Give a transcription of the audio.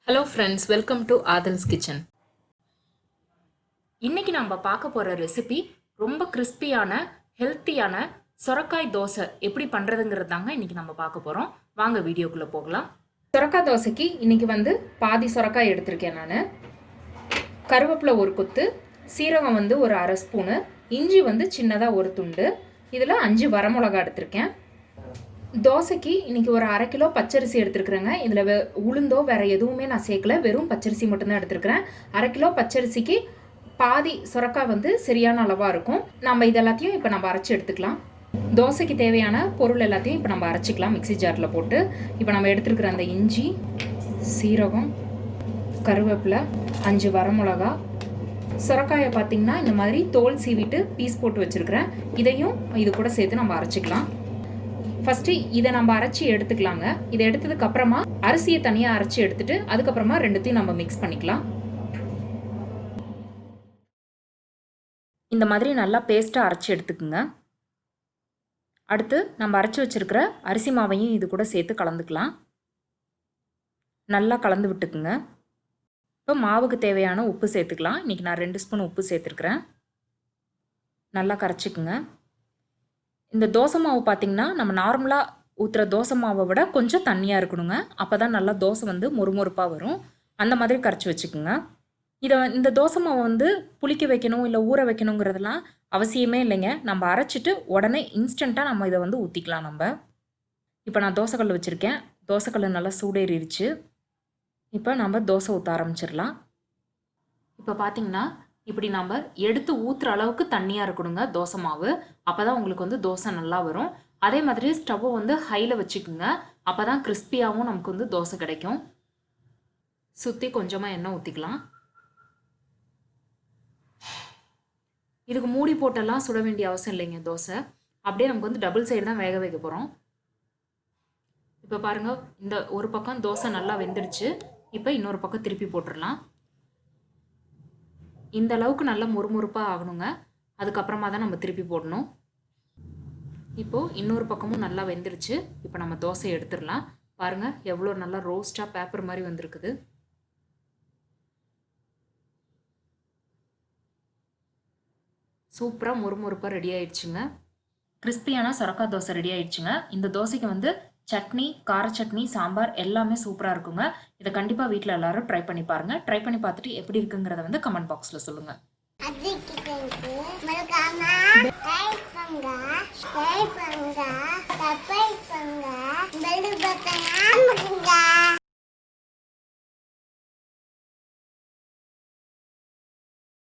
Hello friends, welcome to Aadhal's kitchen. இன்னைக்கு நம்ம பார்க்க போகிற ரெசிபி ரொம்ப கிறிஸ்பியான ஹெல்த்தியான சுரக்காய் தோசை எப்படி பண்ணுறதுங்கிறது தாங்க இன்னைக்கு நம்ம பார்க்க போகிறோம். வாங்க வீடியோக்குள்ளே போகலாம். சுரக்காய் தோசைக்கு இன்னைக்கு பாதி சுரக்காய் எடுத்திருக்கேன். நான் கருவேப்பிலை ஒரு கொத்து, சீரகம் ஒரு அரை ஸ்பூனு, இஞ்சி சின்னதாக ஒரு துண்டு, இதில் 5 வரமிளகா எடுத்திருக்கேன். தோசைக்கு இன்றைக்கி ஒரு அரை கிலோ பச்சரிசி எடுத்துருக்குறேங்க. இதில் உளுந்தோ வேறு எதுவுமே நான் சேர்க்கல, வெறும் பச்சரிசி மட்டும்தான் எடுத்துருக்குறேன். அரை கிலோ பச்சரிசிக்கு பாதி சுரக்காய் சரியான அளவாக இருக்கும். நம்ம இதெல்லாத்தையும் இப்போ நம்ம அரைச்சி எடுத்துக்கலாம். தோசைக்கு தேவையான பொருள் எல்லாத்தையும் இப்போ நம்ம அரைச்சிக்கலாம் மிக்சி ஜாரில் போட்டு. இப்போ நம்ம எடுத்துருக்குற அந்த இஞ்சி, சீரகம், கருவேப்பிலை, 5 வரமிளகா, சுரக்காயை பார்த்திங்கன்னா இந்த மாதிரி தோல் சீவிட்டு பீஸ் போட்டு வச்சுருக்கிறேன். இதையும் இது கூட சேர்த்து நம்ம அரைச்சிக்கலாம். ஃபஸ்ட்டு இதை நம்ம அரைச்சி எடுத்துக்கலாங்க. இதை எடுத்ததுக்கு அப்புறமா அரிசியை தனியாக அரைச்சி எடுத்துட்டு அதுக்கப்புறமா ரெண்டுத்தையும் நம்ம மிக்ஸ் பண்ணிக்கலாம். இந்த மாதிரி நல்லா பேஸ்ட்டாக அரைச்சி எடுத்துக்குங்க. அடுத்து நம்ம அரைச்சி வச்சிருக்கிற அரிசி மாவையும் இது கூட சேர்த்து கலந்துக்கலாம். நல்லா கலந்து விட்டுக்குங்க. இப்போ மாவுக்கு தேவையான உப்பு சேர்த்துக்கலாம். இன்றைக்கி நான் 2 ஸ்பூன் உப்பு சேர்த்துருக்குறேன். நல்லா கரைச்சிக்குங்க. இந்த தோசை மாவு பார்த்திங்கன்னா நம்ம நார்மலாக ஊற்றுற தோசை மாவை விட கொஞ்சம் தண்ணியாக இருக்கணுங்க. அப்போ தான் நல்லா தோசை மொறுமொறுப்பாக வரும். அந்த மாதிரி கரைச்சி வச்சுக்கோங்க. இந்த தோசை மாவை புளிக்க வைக்கணும் இல்லை ஊற வைக்கணுங்கிறதுலாம் அவசியமே இல்லைங்க. நம்ம அரைச்சிட்டு உடனே இன்ஸ்டண்ட்டாக நம்ம இதை ஊற்றிக்கலாம். நம்ம இப்போ நான் தோசைக்கல் வச்சுருக்கேன். தோசைக்கல் நல்லா சூடேறிடுச்சு. இப்போ நம்ம தோசை ஊற்ற ஆரம்பிச்சிடலாம். இப்போ பார்த்திங்கன்னா இப்படி நம்ம எடுத்து ஊற்றுற அளவுக்கு தண்ணியாக இருக்கணுங்க தோசை மாவு. அப்போ தான் உங்களுக்கு தோசை நல்லா வரும். அதே மாதிரி ஸ்டவ்வை ஹையில் வச்சுக்குங்க. அப்போ தான் கிறிஸ்பியாகவும் நமக்கு தோசை கிடைக்கும். சுற்றி கொஞ்சமாக எண்ணெய் ஊற்றிக்கலாம். இதுக்கு மூடி போட்டெல்லாம் சுட வேண்டிய அவசியம் இல்லைங்க. தோசை அப்படியே நமக்கு டபுள் சைடு தான் வேக வைக்க போகிறோம். இப்போ பாருங்கள், இந்த ஒரு பக்கம் தோசை நல்லா வெந்துடுச்சு. இப்போ இன்னொரு பக்கம் திருப்பி போட்டுடலாம். இந்த அளவுக்கு நல்லா முறுமுறுப்பாக ஆகணுங்க. அதுக்கப்புறமா தான் நம்ம திருப்பி போடணும். இப்போது இன்னொரு பக்கமும் நல்லா வெந்துருச்சு. இப்போ நம்ம தோசையை எடுத்துடலாம். பாருங்கள் எவ்வளோ நல்லா ரோஸ்ட்டாக பேப்பர் மாதிரி வந்திருக்குது. சூப்பராக முறுமுறுப்பாக ரெடி ஆயிடுச்சுங்க. கிறிஸ்பியான சுரக்காய் தோசை ரெடி ஆயிடுச்சுங்க. இந்த தோசைக்கு சட்னி, கார சட்னி, சாம்பார் எல்லாமே சூப்பராக இருக்குங்க. இதை கண்டிப்பாக வீட்டில் எல்லாரும் ட்ரை பண்ணி பாருங்கள். ட்ரை பண்ணி பார்த்துட்டு எப்படி இருக்குங்கிறத கமெண்ட் பாக்ஸில் சொல்லுங்கள்.